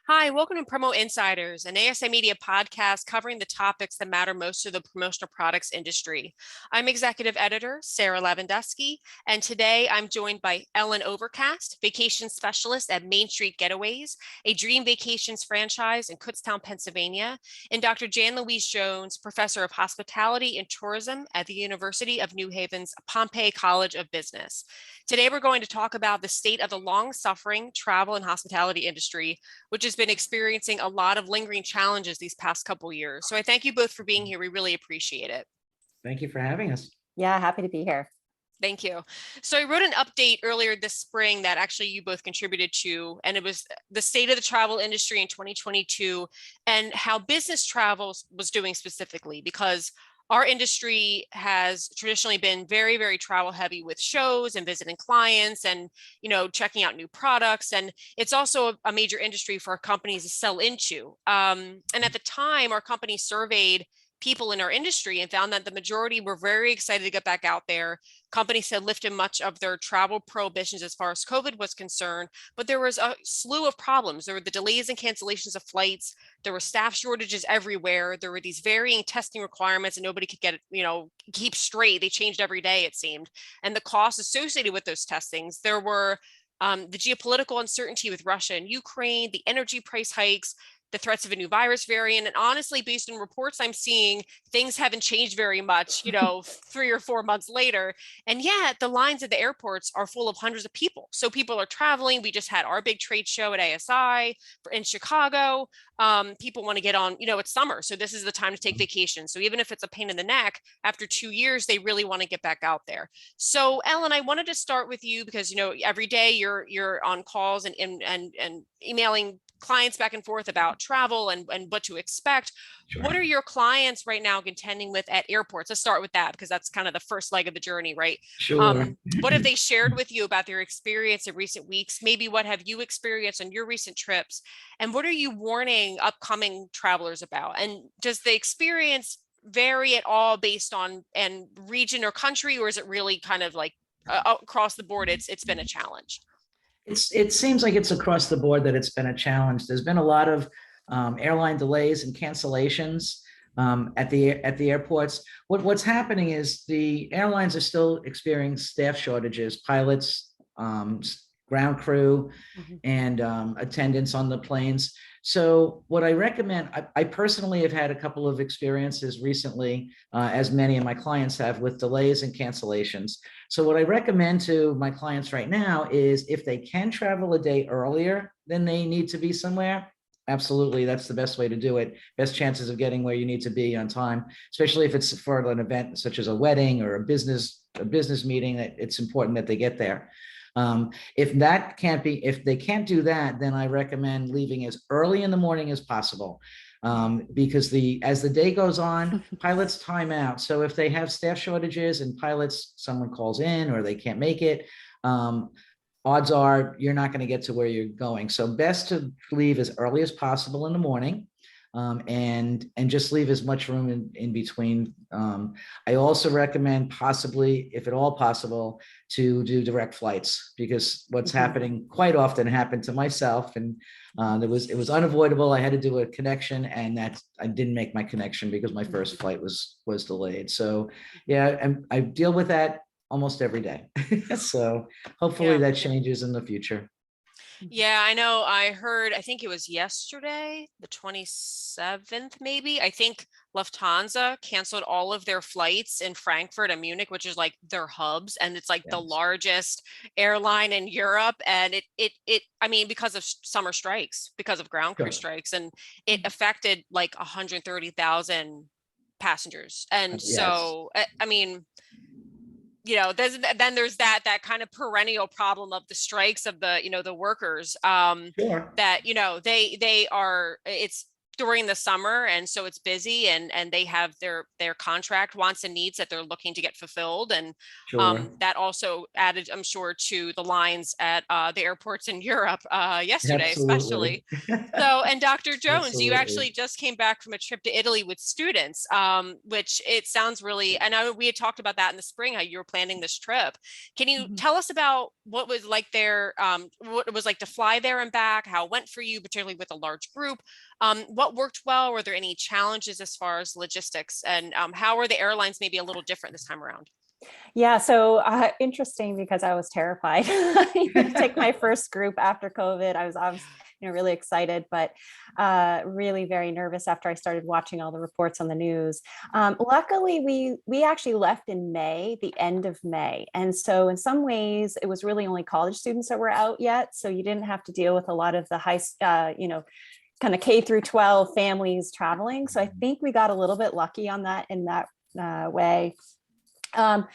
Hi, welcome to Promo Insiders, an ASI Media podcast covering the topics that matter most to the promotional products industry. I'm executive editor Sarah Lavandusky, and today I'm joined by Ellen Overcast, vacation specialist at Main Street Getaways, a dream vacations franchise in Kutztown, Pennsylvania, and Dr. Jan Louise Jones, professor of hospitality and tourism at the University of New Haven's Pompey College of Business. Today, we're going to talk about the state of the long-suffering travel and hospitality industry, which has been experiencing a lot of lingering challenges these past couple years. So I thank you both for being here. We really appreciate it. Thank you for having us. Yeah, happy to be here. Thank you. So I wrote an update earlier this spring that actually you both contributed to, and it was the state of the travel industry in 2022 and how business travel was doing specifically, because our industry has traditionally been very, very travel heavy with shows and visiting clients and, checking out new products. And it's also a major industry for companies to sell into. And at the time, our company surveyed people in our industry and found that the majority were very excited to get back out there. Companies had lifted much of their travel prohibitions as far as COVID was concerned, but there was a slew of problems. There were the delays and cancellations of flights. There were staff shortages everywhere. There were these varying testing requirements and nobody could get it, keep straight. They changed every day, it seemed. And the costs associated with those testings. There were the geopolitical uncertainty with Russia and Ukraine, the energy price hikes, the threats of a new virus variant. And honestly, based on reports I'm seeing, things haven't changed very much, 3 or 4 months later. And yet the lines at the airports are full of hundreds of people. So people are traveling. We just had our big trade show at ASI in Chicago. People want to get on, it's summer. So this is the time to take vacation. So even if it's a pain in the neck, after 2 years, they really want to get back out there. So Ellen, I wanted to start with you because, every day you're on calls and emailing clients back and forth about travel and what to expect. Sure. What are your clients right now contending with at airports? Let's start with that because that's kind of the first leg of the journey, right? Sure. What have they shared with you about their experience in recent weeks? Maybe what have you experienced on your recent trips? And what are you warning upcoming travelers about? And does the experience vary at all based on and region or country, or is it really kind of like across the board, it's been a challenge? It seems like it's across the board that it's been a challenge. There's been a lot of airline delays and cancellations at the airports. What's happening is the airlines are still experiencing staff shortages, pilots, ground crew, and attendants on the planes. So what I recommend, I personally have had a couple of experiences recently, as many of my clients have, with delays and cancellations. So what I recommend to my clients right now is if they can travel a day earlier than they need to be somewhere, absolutely, that's the best way to do it. Best chances of getting where you need to be on time, especially if it's for an event such as a wedding or a business meeting, that it's important that they get there. If they can't do that, then I recommend leaving as early in the morning as possible. Because as the day goes on, pilots time out. So if they have staff shortages and someone calls in or they can't make it, odds are you're not going to get to where you're going. So best to leave as early as possible in the morning. And just leave as much room in between. I also recommend, possibly, if at all possible, to do direct flights, because what's happening quite often happened to myself, and it was unavoidable. I had to do a connection, and I didn't make my connection because my first flight was delayed. So yeah, and I deal with that almost every day. So hopefully that changes in the future. Yeah, I know. I think it was yesterday, the 27th, maybe. I think Lufthansa canceled all of their flights in Frankfurt and Munich, which is like their hubs. And it's like the largest airline in Europe. And I mean, because of summer strikes, because of ground crew strikes, and it affected like 130,000 passengers. And so, I mean, there's that kind of perennial problem of the strikes of the workers, Sure. that, they are, it's during the summer, and so it's busy, and they have their contract wants and needs that they're looking to get fulfilled, and Sure. that also added, I'm sure, to the lines at the airports in Europe yesterday, Absolutely. especially. So, and Dr. Jones, you Absolutely. actually just came back from a trip to Italy with students, which it sounds really, and I know we had talked about that in the spring, how you were planning this trip. Can you Mhm. tell us about what was like there, what it was like to fly there and back, how it went for you, particularly with a large group? What worked well? Were there any challenges as far as logistics? And how are the airlines maybe a little different this time around? Yeah, so interesting because I was terrified to take my first group after COVID. I was really excited, but really very nervous after I started watching all the reports on the news. Luckily, we actually left in May, the end of May, and so in some ways it was really only college students that were out yet. So you didn't have to deal with a lot of the kind of K through 12 families traveling. So I think we got a little bit lucky on that in that way. Um,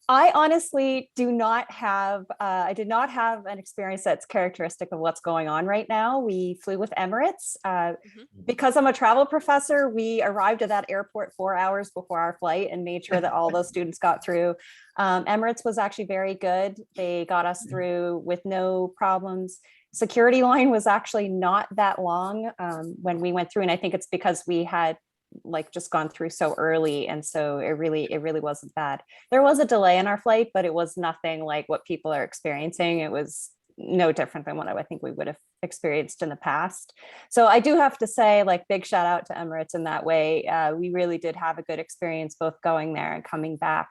I honestly do not have, I did not have an experience that's characteristic of what's going on right now. We flew with Emirates. Mhm. Because I'm a travel professor, we arrived at that airport 4 hours before our flight and made sure that all those students got through. Emirates was actually very good. They got us through with no problems. Security line was actually not that long when we went through, and I think it's because we had like just gone through so early, and so it really wasn't bad. There was a delay in our flight, but it was nothing like what people are experiencing. It was no different than what I think we would have experienced in the past. So I do have to say, like, big shout out to Emirates in that way. We really did have a good experience both going there and coming back.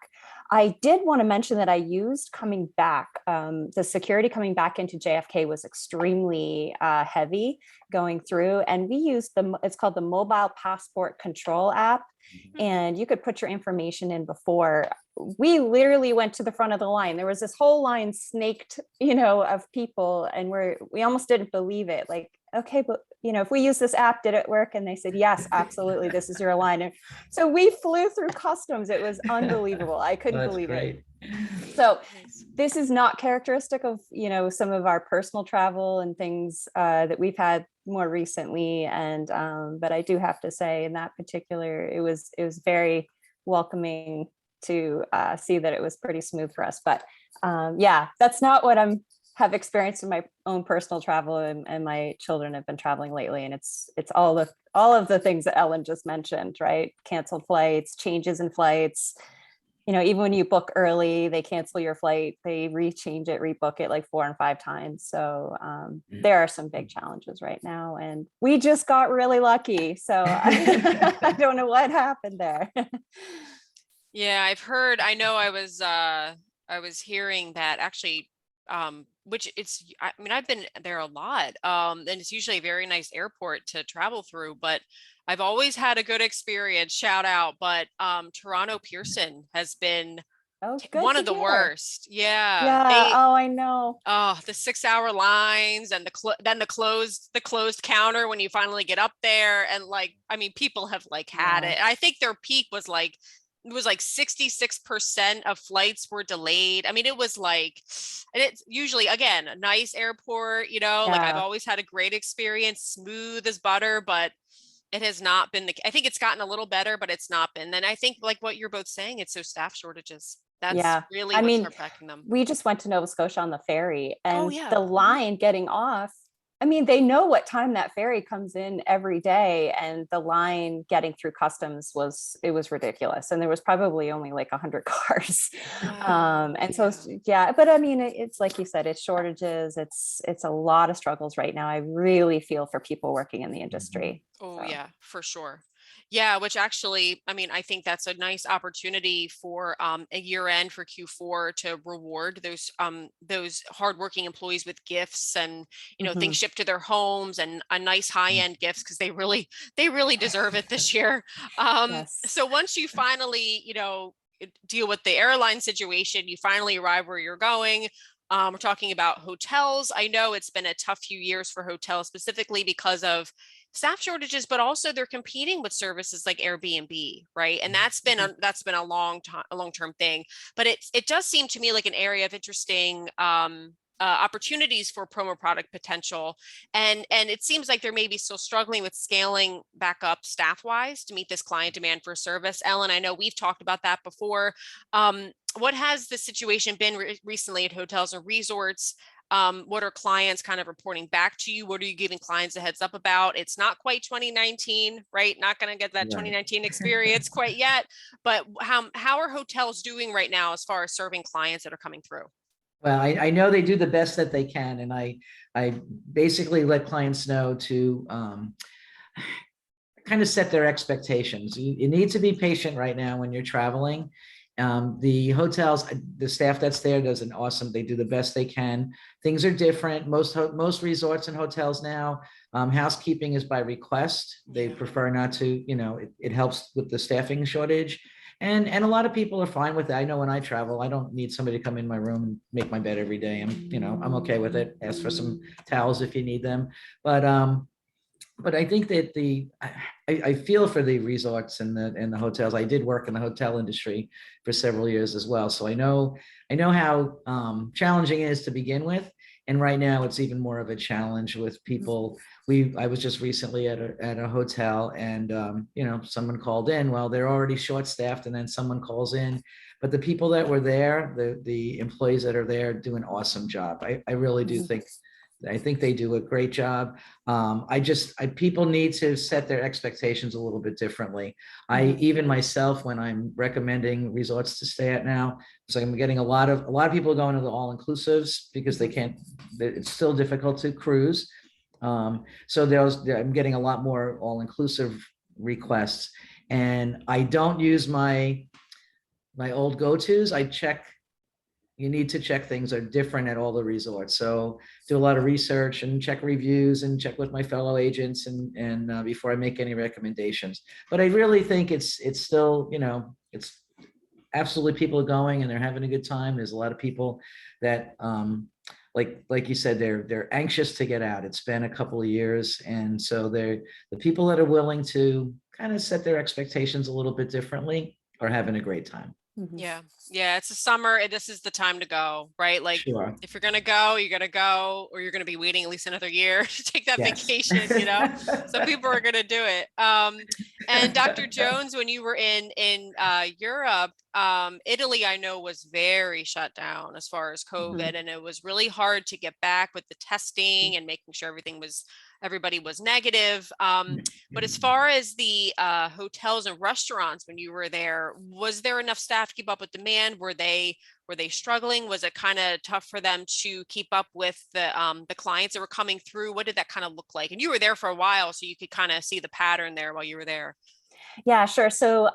I did want to mention that I used coming back. The security coming back into JFK was extremely heavy going through, and we used it's called the Mobile Passport Control app, Mhm. and you could put your information in before. We literally went to the front of the line. There was this whole line snaked, of people, and we almost didn't believe it. Like, okay, but if we use this app, did it work? And they said, yes, absolutely, this is your line. And so we flew through customs. It was unbelievable. I couldn't That's believe it. great. So Nice. this is not characteristic of some of our personal travel and things that we've had more recently, and but I do have to say, in that particular, it was very welcoming to see that it was pretty smooth for us. But yeah, that's not what have experienced in my own personal travel, and my children have been traveling lately, and it's all of the things that Ellen just mentioned, right? Canceled flights, changes in flights. Even when you book early, they cancel your flight, they rechange it, rebook it like 4 and 5 times. So there are some big challenges right now, and we just got really lucky. So I don't know what happened there. Yeah, I've heard, I know I was hearing that actually, which I mean, I've been there a lot. And it's usually a very nice airport to travel through, but I've always had a good experience, shout out, but Toronto Pearson has been Oh, good one to of the hear. worst. Yeah, Yeah. they Oh, I know. oh, the 6 hour lines, and then the closed counter when you finally get up there, and like, I mean, people have like had Yeah. it. I think their peak was like, it was like 66% of flights were delayed. I mean, it was like, and it's usually, again, a nice airport, like I've Yeah. always had a great experience, smooth as butter, but it has not been I think it's gotten a little better, but it's not been. And I think, like what you're both saying, it's those staff shortages. That's Yeah. really I what's mean, affecting them. we just went to Nova Scotia on the ferry, Oh and yeah. the Mhm. line getting off. I mean, they know what time that ferry comes in every day, and the line getting through customs was ridiculous. And there was probably only like 100 cars. Wow. And so Yeah. yeah, but I mean, it's like you said, it's shortages, it's a lot of struggles right now. I really feel for people working in the industry. Oh So yeah, for sure. Yeah, which actually, I mean, I think that's a nice opportunity for a year end for Q4 to reward those hardworking employees with gifts, and things mhm. shipped to their homes, and a nice high end gifts, because they really deserve it this year. Yes. So once you finally, deal with the airline situation, you finally arrive where you're going. We're talking about hotels. I know it's been a tough few years for hotels, specifically because of staff shortages, but also they're competing with services like Airbnb, right? And Mhm. that's been a long time, a long-term thing. But it does seem to me like an area of interesting opportunities for promo product potential. And it seems like they're maybe still struggling with scaling back up staff wise to meet this client demand for service. Ellen, I know we've talked about that before. What has the situation been recently at hotels and resorts? What are clients kind of reporting back to you? What are you giving clients a heads up about? It's not quite 2019, right? Not going to get that Right. 2019 experience quite yet, but how are hotels doing right now as far as serving clients that are coming through? Well, I know they do the best that they can, and I basically let clients know to kind of set their expectations. You need to be patient right now when you're traveling. The hotels, the staff that's there does an awesome, they do the best they can. Things are different. Most resorts and hotels now, housekeeping is by request. They prefer not to, it helps with the staffing shortage. And a lot of people are fine with it. I know when I travel, I don't need somebody to come in my room and make my bed every day. I'm okay with it. Ask for some towels if you need them. But I think that I feel for the resorts and the hotels. I did work in the hotel industry for several years as well, so I know how challenging it is to begin with. And right now, it's even more of a challenge with people. I was just recently at a hotel, and someone called in. Well, they're already short staffed, and then someone calls in. But the people that were there, the employees that are there, do an awesome job. I really do think. I think they do a great job. People need to set their expectations a little bit differently. Even myself, when I'm recommending resorts to stay at now, so I'm getting a lot of people going to the all-inclusives because it's still difficult to cruise. So I'm getting a lot more all-inclusive requests, and I don't use my old go-tos. You need to check things are different at all the resorts. So do a lot of research and check reviews and check with my fellow agents and before I make any recommendations. But I really think it's still, it's absolutely people are going and they're having a good time. There's a lot of people that, like you said, they're anxious to get out. It's been a couple of years. And so the people that are willing to kind of set their expectations a little bit differently are having a great time. Yeah. It's a summer. This is the time to go, right? Like Sure. if you're going to go, you're going to go, or you're going to be waiting at least another year to take that Yes. vacation, so people are going to do it. And Dr. Jones, when you were in Europe, Italy, I know was very shut down as far as COVID, and it was really hard to get back with the testing and making sure everybody was negative. But as far as the hotels and restaurants, when you were there, was there enough staff to keep up with demand? Were they struggling? Was it kind of tough for them to keep up with the clients that were coming through? What did that kind of look like? And you were there for a while, so you could kind of see the pattern there while you were there. Yeah, sure. So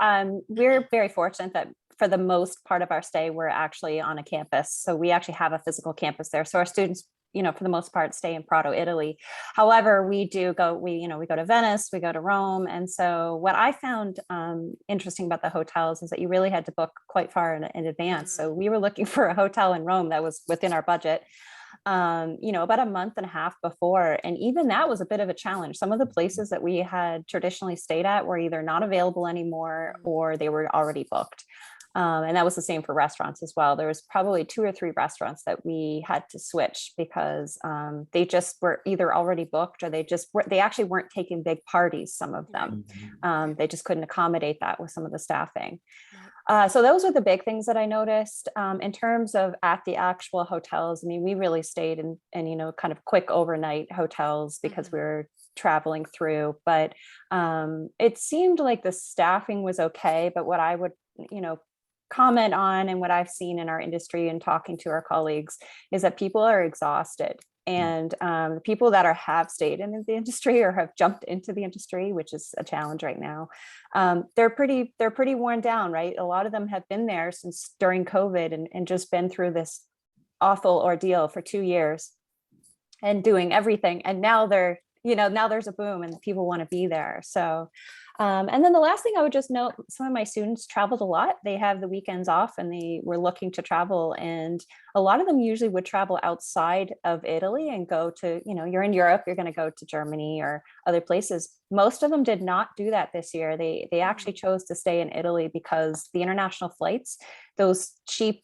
we're very fortunate that for the most part of our stay, we're actually on a campus. So we actually have a physical campus there. So our students, for the most part, stay in Prato, Italy. However, we go to Venice, we go to Rome. And so what I found interesting about the hotels is that you really had to book quite far in advance. So we were looking for a hotel in Rome that was within our budget, about a month and a half before. And even that was a bit of a challenge. Some of the places that we had traditionally stayed at were either not available anymore or they were already booked. And that was the same for restaurants as well. There was probably 2 or 3 restaurants that we had to switch because they just were either already booked or they actually weren't taking big parties, some of them. They just couldn't accommodate that with some of the staffing. So those are the big things that I noticed. In terms of at the actual hotels, I mean, we really stayed in kind of quick overnight hotels because we were traveling through, but it seemed like the staffing was okay. But what I would, comment on and what I've seen in our industry and talking to our colleagues is that people are exhausted. And the people that have stayed in the industry or have jumped into the industry, which is a challenge right now, they're pretty worn down, right? A lot of them have been there since during COVID and just been through this awful ordeal for 2 years and doing everything. And now now there's a boom and people want to be there. So, and then the last thing I would just note, some of my students traveled a lot. They have the weekends off and they were looking to travel. And a lot of them usually would travel outside of Italy and go to, you're in Europe, you're going to go to Germany or other places. Most of them did not do that this year. They actually chose to stay in Italy because the international flights, those cheap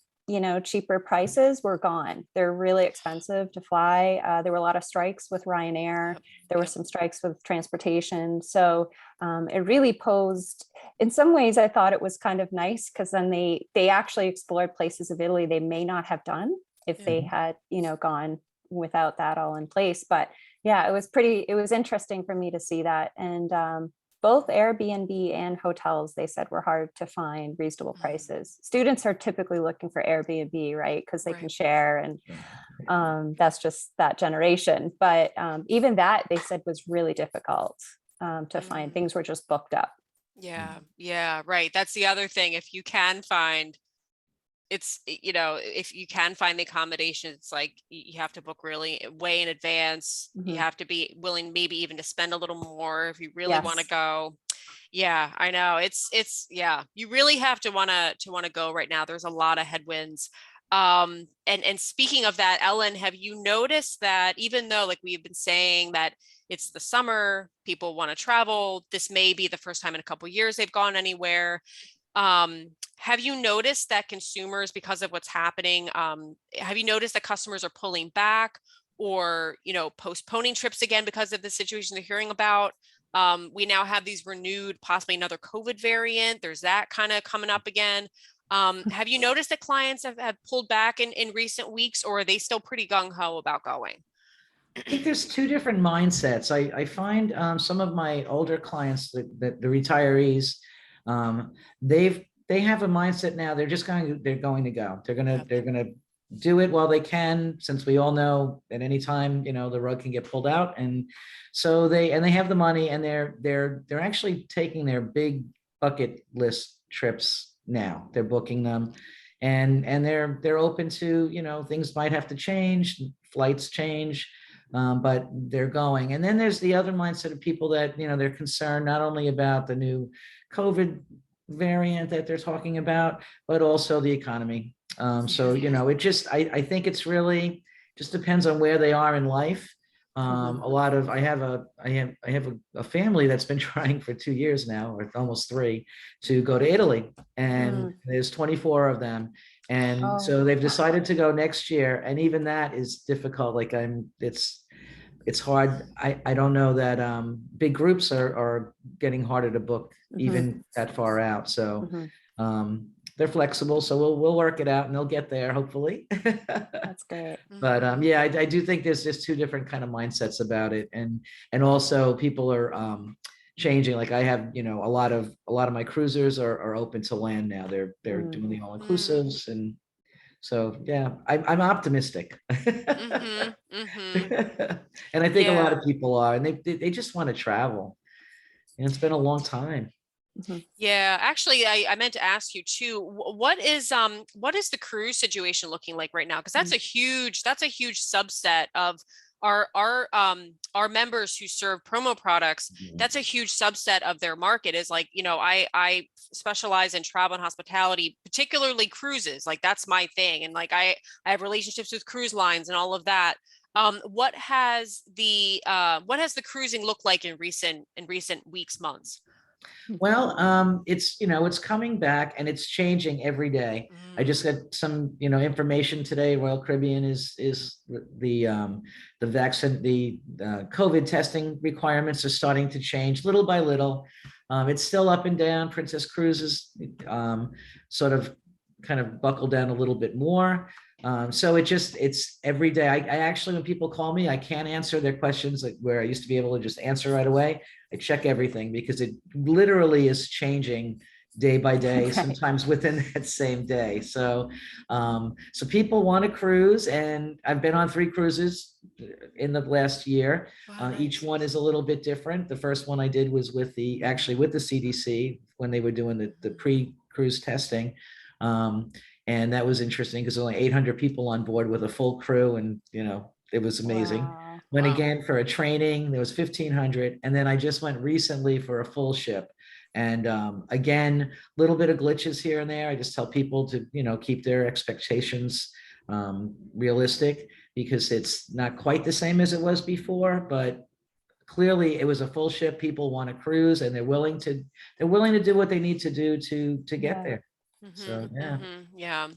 cheaper prices were gone. They're really expensive to fly. There were a lot of strikes with Ryanair. Yep, There were yep. some strikes with transportation. So it really posed, in some ways, I thought it was kind of nice because then they actually explored places of Italy they may not have done if Yeah. they had, gone without that all in place. But yeah, it was interesting for me to see that. And both Airbnb and hotels, they said, were hard to find reasonable Mhm. prices. Students are typically looking for Airbnb, right? Because they can Right. share, and that's just that generation. But even that, they said, was really difficult to find. Mm. Things were just booked up. Yeah, yeah, right. That's the other thing. If you can find, if you can find the accommodation, it's like you have to book really way in advance. You Mhm. have to be willing maybe even to spend a little more if you really want to Yes. go. Yeah, I know. Yeah, you really have to want to go right now. There's a lot of headwinds. And speaking of that, Ellen, have you noticed that even though like we've been saying that it's the summer, people want to travel, this may be the first time in a couple years they've gone anywhere. Have you noticed that consumers, because of what's happening, have you noticed that customers are pulling back or, postponing trips again because of the situation they're hearing about? We now have these renewed, possibly another COVID variant. There's that kind of coming up again. Have you noticed that clients have pulled back in recent weeks, or are they still pretty gung-ho about going? I think there's two different mindsets. I find some of my older clients, the retirees, um, they have a mindset now. They're going to go. Yep. They're gonna do it while they can, since we all know at any time, the rug can get pulled out. And so they have the money, and they're actually taking their big bucket list trips now. They're booking them, and they're open to, things might have to change, flights change, but they're going. And then there's the other mindset of people that, they're concerned not only about the new COVID variant that they're talking about, but also the economy. So, I think it's really just depends on where they are in life. Mhm. I have a family that's been trying for 2 years now, or almost three, to go to Italy, and there's 24 of them. And Oh, so they've decided to go next year. And even that is difficult. It's hard. I don't know that big groups are getting harder to book mhm, even that far out. So mhm. they're flexible. So we'll work it out, and they'll get there hopefully. That's great. But Mhm. yeah, I do think there's just two different kind of mindsets about it. And also people are changing. Like I have, a lot of my cruisers are open to land now. They're Mm. doing the all Mm. inclusives. And so yeah, I'm optimistic. Mhm. Mhm. And I think a lot Yeah. of people are, and they just want to travel. And it's been a long time. Mhm. Yeah, actually, I meant to ask you too. What is the cruise situation looking like right now? Because that's a huge subset of our members who serve promo products. That's a huge subset of their market. Is like, I specialize in travel and hospitality, particularly cruises. Like that's my thing, and like I have relationships with cruise lines and all of that. What has the cruising looked like in recent weeks, months? Well, it's coming back, and it's changing every day. I just Mm. got some, information today. Royal Caribbean is the vaccine, the COVID testing requirements are starting to change little by little. It's still up and down. Princess Cruises sort of kind of buckled down a little bit more. So it's every day. I actually, when people call me, I can't answer their questions like where I used to be able to just answer right away. I check everything because it literally is changing day by day, Right. sometimes within that same day. So people want to cruise, and I've been on 3 cruises in the last year. Wow, Each nice. one is a little bit different. The first one I did was with the CDC when they were doing the Mhm. pre-cruise testing. Um, and that was interesting because only 800 people on board with a full crew, and it was amazing. Wow. Went Wow. again for a training, there was 1,500. And then I just went recently for a full ship. And again, a little bit of glitches here and there. I just tell people to, keep their expectations realistic, because it's not quite the same as it was before, but clearly it was a full ship. People want to cruise, and they're willing to do what they need to do to get Yeah. there. So Mhm. yeah. Mhm. Yeah.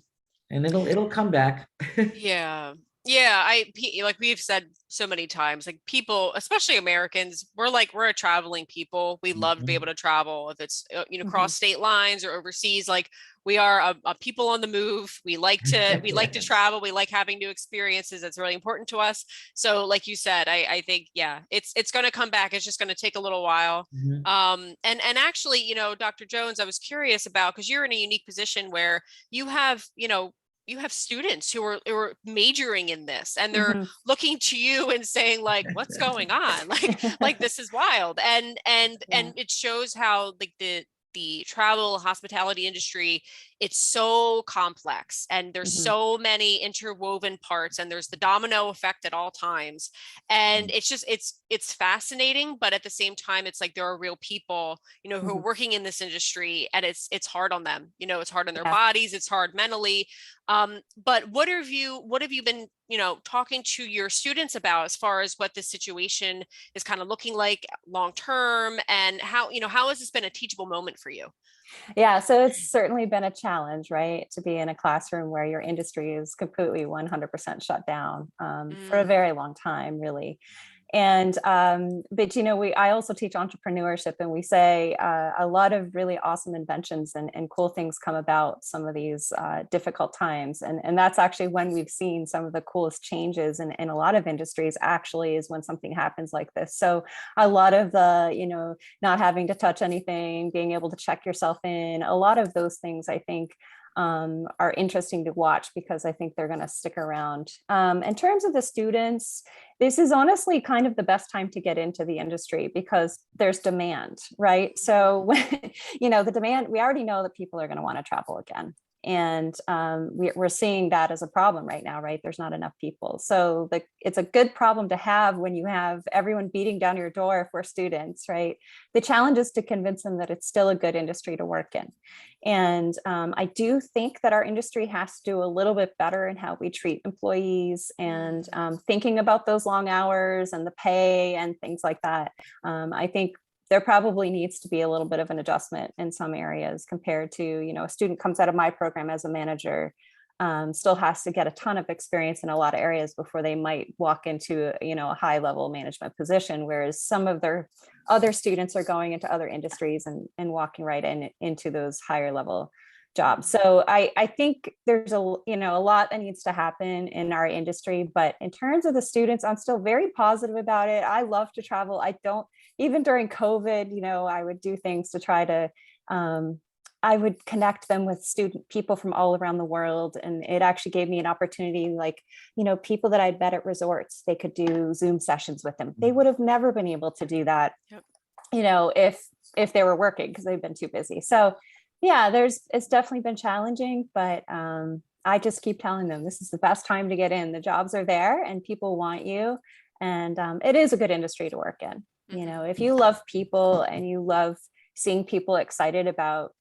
and it'll come back. Yeah. Yeah, like we've said so many times, like people, especially Americans, we're a traveling people. We love to be Mhm. able to travel if it's Mhm. cross state lines or overseas. Like we are a people on the move. We like to travel. We like having new experiences. That's really important to us. So like you said, I think yeah, it's going to come back. It's just going to take a little while. Mhm. And actually, Dr. Jones, I was curious about, because you're in a unique position where you have, you have students who are majoring in this, and they're Mhm. looking to you and saying like, what's going on? Like this is wild. And Yeah. it shows how like the travel hospitality industry, it's so complex and there's Mhm. so many interwoven parts, and there's the domino effect at all times. And it's fascinating, but at the same time it's like there are real people, who are Mhm. working in this industry, and it's hard on them. It's hard on their Yeah. bodies, it's hard mentally. But what have you been, talking to your students about as far as what this situation is kind of looking like long term, and how has this been a teachable moment for you? Yeah, so it's certainly been a challenge, right, to be in a classroom where your industry is completely 100% shut down for a Mm, very long time, really. And but I also teach entrepreneurship, and we say a lot of really awesome inventions and cool things come about some of these difficult times, and that's actually when we've seen some of the coolest changes in a lot of industries. Actually, is when something happens like this. So a lot of the not having to touch anything, being able to check yourself in, a lot of those things I think are interesting to watch because I think they're going to stick around. In terms of the students, this is honestly kind of the best time to get into the industry because there's demand, right? So when, the demand, we already know that people are going to want to travel again. And we're seeing that as a problem right now, right? There's not enough people. So it's a good problem to have when you have everyone beating down your door for students, right? The challenge is to convince them that it's still a good industry to work in. And I do think that our industry has to do a little bit better in how we treat employees and thinking about those long hours and the pay and things like that. I think there probably needs to be a little bit of an adjustment in some areas compared to, a student comes out of my program as a manager, still has to get a ton of experience in a lot of areas before they might walk into, a high level management position, whereas some of their other students are going into other industries and walking right into those higher level jobs. So I think there's a lot that needs to happen in our industry, but in terms of the students, I'm still very positive about it. I love to travel. I don't, even during COVID, I would do things to try to I would connect them with people from all around the world. And it actually gave me an opportunity, like, people that I'd met at resorts, they could do Zoom sessions with them. They would have never been able to do that, yep. If they were working because they've been too busy. So yeah, it's definitely been challenging, but I just keep telling them this is the best time to get in. The jobs are there and people want you. And it is a good industry to work in. If you love people and you love seeing people excited about,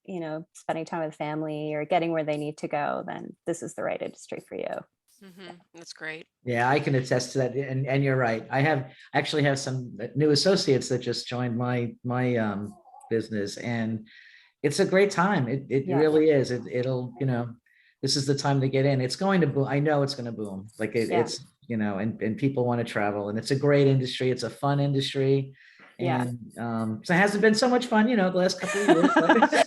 spending time with family or getting where they need to go, then this is the right industry for you. That's great. Yeah, I can attest to that, and you're right. Actually have some new associates that just joined my business, and it's a great time. It Yeah. really is. It'll this is the time to get in. It's going to boom. I know it's going to boom. Like Yeah. it's and people want to travel, and it's a great industry. It's a fun industry, Yeah. and so it hasn't been so much fun, the last couple of years.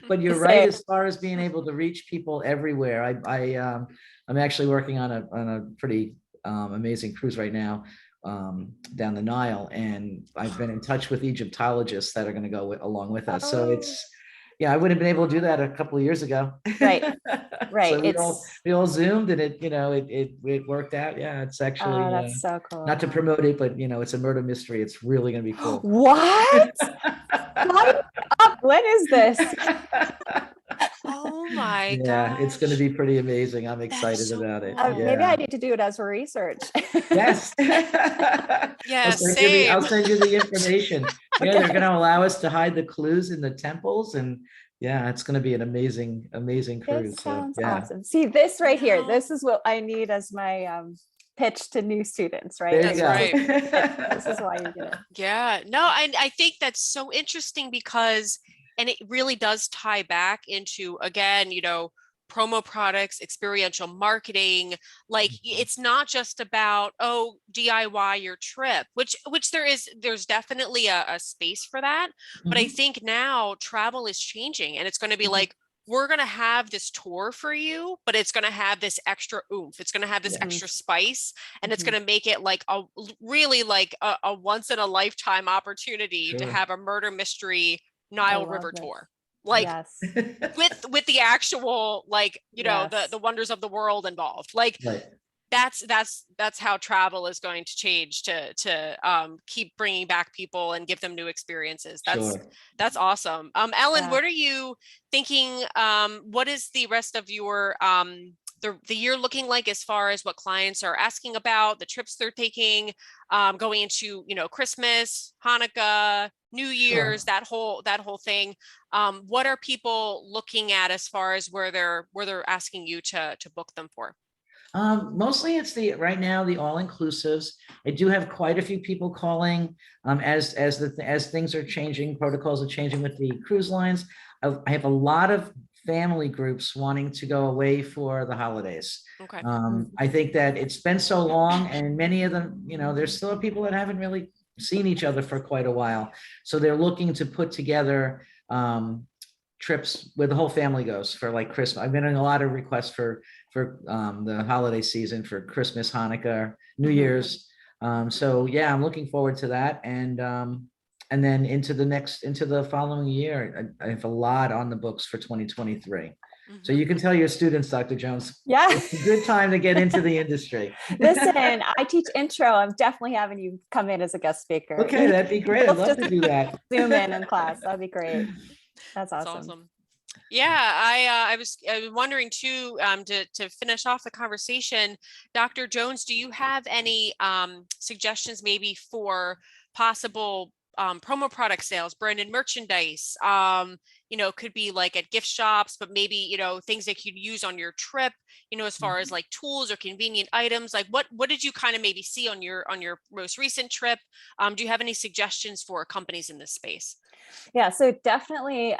But you're right as far as being able to reach people everywhere. I'm actually working on a pretty amazing cruise right now down the Nile, and I've been in touch with Egyptologists that are going to go along with us. So I wouldn't have been able to do that a couple of years ago. Right. So Right. we all zoomed, and it worked out. Yeah, it's actually Oh, that's so not to cool. promote it, but it's a murder mystery. It's really going to be cool. What? Sign up. When is this? Oh my Yeah, it's going to gosh. be pretty amazing. I'm That's excited so about it. cool. Maybe I Yeah. need to do it as research. Yes. Yeah, I'll same. send you the information. Yeah, they're going Okay. to allow us to hide the clues in the temples, and yeah, it's going to be an amazing This cruise. So sounds yeah, awesome. See, this right here, No, this is what I need as my pitch to new students, right? there you that's go. great. This is why you get it. Yeah, no, I think that's so interesting because, and it really does tie back into, again, promo products, experiential marketing. Like it's not just about, oh, DIY your trip, which there's definitely a space for that. But I Mhm. think now travel is changing and it's going to be like, we're going to have this tour for you, but it's going to have this extra oomph. It's going to have this Yeah. extra spice, and it's Mhm. going to make it like really like a once in a lifetime opportunity to Sure. have a murder mystery I Nile love River this. tour. Like Yes. with the actual, like, you know, Yes. the wonders of the world involved. Like Right. that's how travel is going to change to keep bringing back people and give them new experiences. Sure. That's awesome. Ellen, Yeah. what are you thinking? What is the rest of your the year looking like as far as what clients are asking about, the trips they're taking, going into, you know, Christmas, Hanukkah, New Year's, Sure. that whole thing. What are people looking at as far as where they're asking you to book them for? Mostly it's right now the all inclusives. I do have quite a few people calling as things are changing, protocols are changing with the cruise lines. I have a lot of family groups wanting to go away for the holidays. Okay. I think that it's been so long, and many of them, you know, there's still people that haven't really seen each other for quite a while, so they're looking to put together trips where the whole family goes for like Christmas. I've been in a lot of requests for the holiday season for Christmas, Hanukkah, New Year's. So yeah, I'm looking forward to that, and then into the following year, I have a lot on the books for 2023. So you can tell your students, Dr. Jones, Yeah. it's a good time to get into the industry. Listen, I teach intro. I'm definitely having you come in as a guest speaker. Okay, that'd be great. I'd Let's love just to do that. Zoom in class. That'd be great. That's That's awesome. awesome. Yeah, I was wondering too, to finish off the conversation, Dr. Jones, do you have any suggestions maybe for possible promo product sales, branded merchandise? You know, could be like at gift shops, but maybe, you know, things that you'd use on your trip, you know, as far as like tools or convenient items. Like what did you kind of maybe see on your most recent trip? Do you have any suggestions for companies in this space? Yeah, so definitely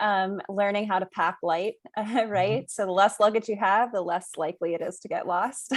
learning how to pack light, right? So the less luggage you have, the less likely it is to get lost.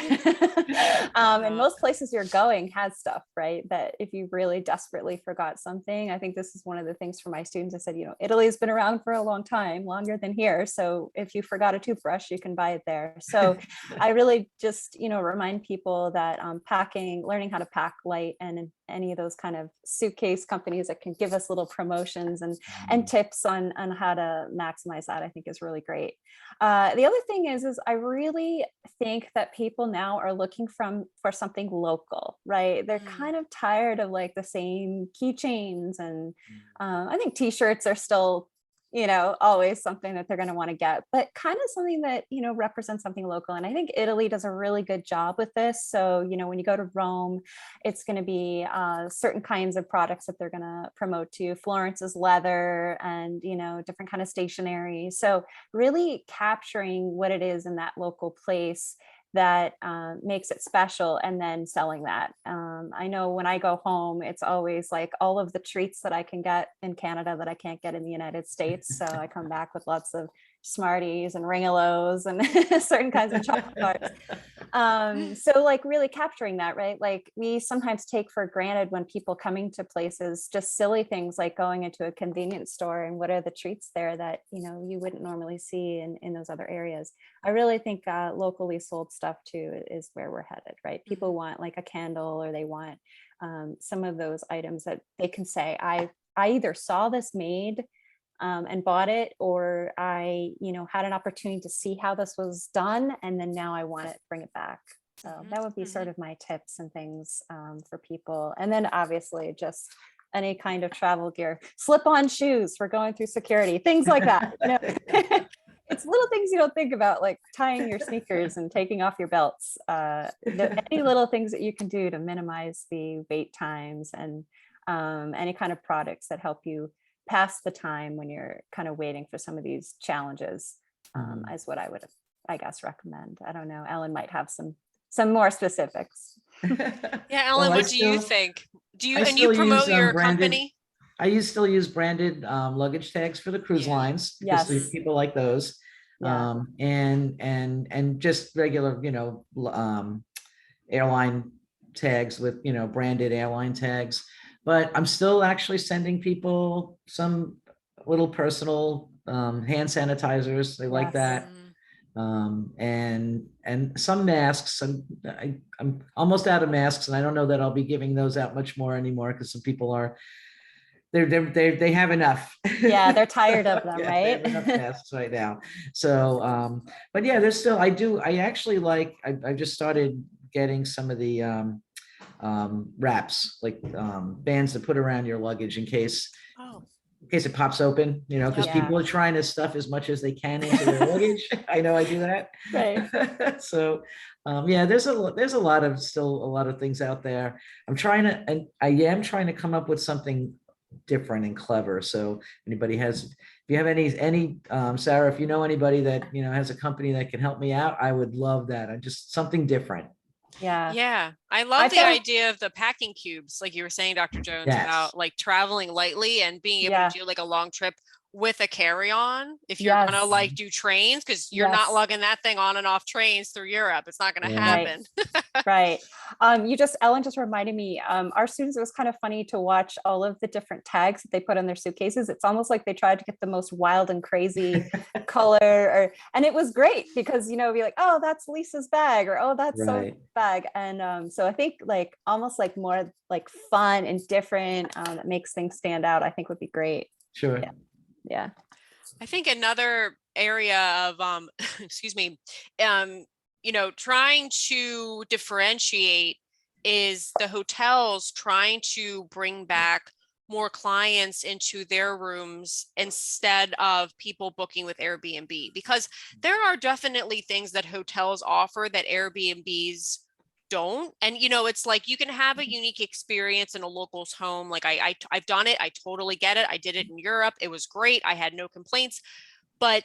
And most places you're going has stuff, right? That if you really desperately forgot something, I think this is one of the things for my students. I said, you know, Italy's been around for a long time, longer than here. So if you forgot a toothbrush, you can buy it there. So I really just, you know, remind people that learning how to pack light, and any of those kind of suitcase companies that can give us little promotions and tips on how to maximize that, I think is really great. The other thing is I really think that people now are looking for something local, right? They're kind of tired of like the same keychains, and I think t-shirts are still, you know, always something that they're going to want to get, but kind of something that, you know, represents something local. And I think Italy does a really good job with this. So, you know, when you go to Rome, it's going to be certain kinds of products that they're going to promote to you. Florence is leather, and, you know, different kind of stationery. So really capturing what it is in that local place that makes it special, and then selling that. I know when I go home, it's always like all of the treats that I can get in Canada that I can't get in the United States. So I come back with lots of Smarties and Ringolos and certain kinds of chocolate bars. So like really capturing that, right? Like we sometimes take for granted when people coming to places, just silly things like going into a convenience store and what are the treats there that, you know, you wouldn't normally see in those other areas. I really think locally sold stuff too is where we're headed, right? People want like a candle, or they want some of those items that they can say, I either saw this made and bought it, or I, you know, had an opportunity to see how this was done, and then now I want it, bring it back. So that would be sort of my tips and things for people. And then obviously just any kind of travel gear, slip-on shoes for going through security, things like that. You know? It's little things you don't think about, like tying your sneakers and taking off your belts. Any little things that you can do to minimize the wait times, and any kind of products that help you pass the time when you're kind of waiting for some of these challenges is what I would, I guess, recommend. I don't know. Ellen might have some more specifics. Yeah, Ellen, Well, what do you think? Do you I and you still promote use, your branded- company? I still use branded luggage tags for the cruise lines, because Yes. people like those. Yeah. And just regular, airline tags with, branded airline tags. But I'm still actually sending people some little personal hand sanitizers. They like Yes. that. Mm. And some masks. I'm almost out of masks, and I don't know that I'll be giving those out much more anymore, because some people are they have enough. Yeah, they're tired of them, Yeah, they right? have enough masks right now. So, but yeah, there's still, I actually like, I just started getting some of the wraps, like bands to put around your luggage Oh, in case it pops open, because yep. Yeah. people are trying to stuff as much as they can into their luggage. I know I do that. Right. So, yeah, there's a lot of, still a lot of things out there. And I am trying to come up with something different and clever. So if you have any, Sarah, if you know anybody that, has a company that can help me out, I would love that. I just something different. Yeah. Yeah, I I love the feel, idea of the packing cubes, like you were saying, Dr. Jones, Yes. about like traveling lightly and being able to yeah. do like a long trip with a carry-on if you're gonna Yes. like do trains, because you're not Yes. lugging that thing on and off trains through Europe. It's not gonna Yeah. Right. happen. Right. Ellen just reminded me, our students, it was kind of funny to watch all of the different tags that they put on their suitcases. It's almost like they tried to get the most wild and crazy color, and it was great because, be like, oh, that's Lisa's bag, or, oh, that's so Right. bag. And so I think like almost like more like fun and different, that makes things stand out, I think would be great. Sure. Yeah. Yeah. I think another area of excuse me, trying to differentiate is the hotels trying to bring back more clients into their rooms instead of people booking with Airbnb, because there are definitely things that hotels offer that Airbnbs don't. And it's like you can have a unique experience in a local's home. Like I've done it. I totally get it. I did it in Europe. It was great. I had no complaints. But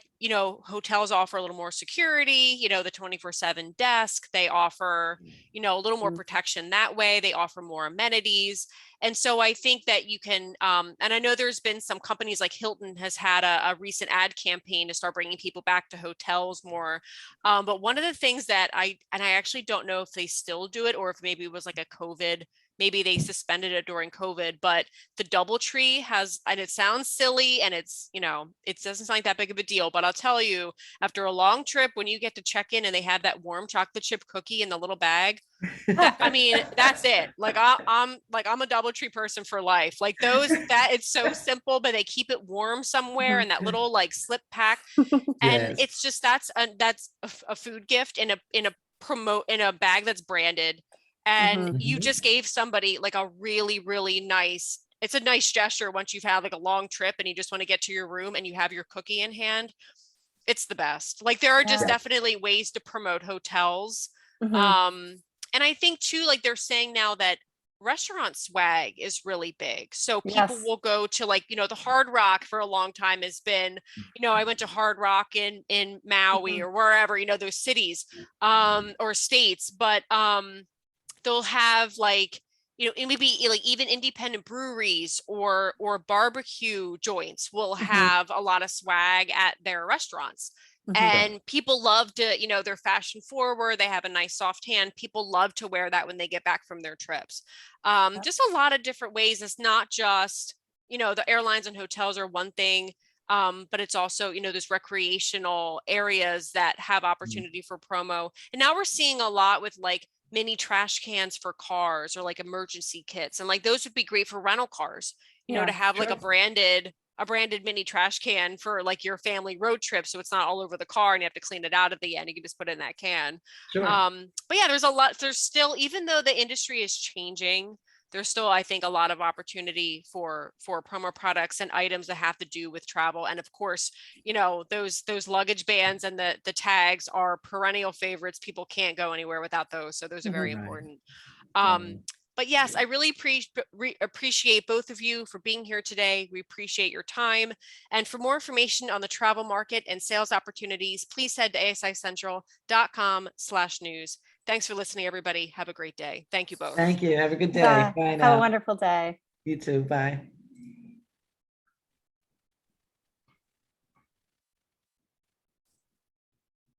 hotels offer a little more security, the 24/7 desk. They offer a little more Mm. protection that way. They offer more amenities. And so I think that you can, and I know there's been some companies like Hilton has had a recent ad campaign to start bringing people back to hotels more. But one of the things that I actually don't know if they still do it, or if maybe it was like a COVID, maybe they suspended it during COVID, but the DoubleTree has, and it sounds silly and it's, it doesn't sound like that big of a deal, but I'll tell you, after a long trip, when you get to check in and they have that warm chocolate chip cookie in the little bag, I mean, that's it. Like I'm a DoubleTree person for life. Like that it's so simple, but they keep it warm somewhere in that little like slip pack. And Yes. it's just, that's a food gift in a bag that's branded. And Mhm. you just gave somebody like a really, really nice, it's a nice gesture once you've had like a long trip and you just want to get to your room and you have your cookie in hand. It's the best. Like there are just Yeah. definitely ways to promote hotels. Mhm. And I think too, like they're saying now that restaurant swag is really big. So people Yes. will go to like, the Hard Rock for a long time has been, I went to Hard Rock in Maui Mhm. or wherever, those cities or states, but they'll have like, it maybe like even independent breweries or barbecue joints will Mhm. have a lot of swag at their restaurants. Mhm. And people love to, they're fashion forward. They have a nice soft hand. People love to wear that when they get back from their trips. Yep. Just a lot of different ways. It's not just, the airlines and hotels are one thing, but it's also, there's recreational areas that have opportunity for promo. And now we're seeing a lot with like mini trash cans for cars or like emergency kits. And like those would be great for rental cars, Yeah. to have like Sure. a branded mini trash can for like your family road trip. So it's not all over the car and you have to clean it out at the end. You can just put it in that can. Sure. But yeah, there's still, even though the industry is changing, there's still, I think, a lot of opportunity for promo products and items that have to do with travel. And of course, those luggage bands and the tags are perennial favorites. People can't go anywhere without those. So those are very Mhm. Right. important. Right. But yes, I really appreciate both of you for being here today. We appreciate your time. And for more information on the travel market and sales opportunities, please head to asicentral.com/news. Thanks for listening, everybody. Have a great day. Thank you both. Thank you. Have a good day. Bye. Bye Have a now. wonderful day. You too. Bye.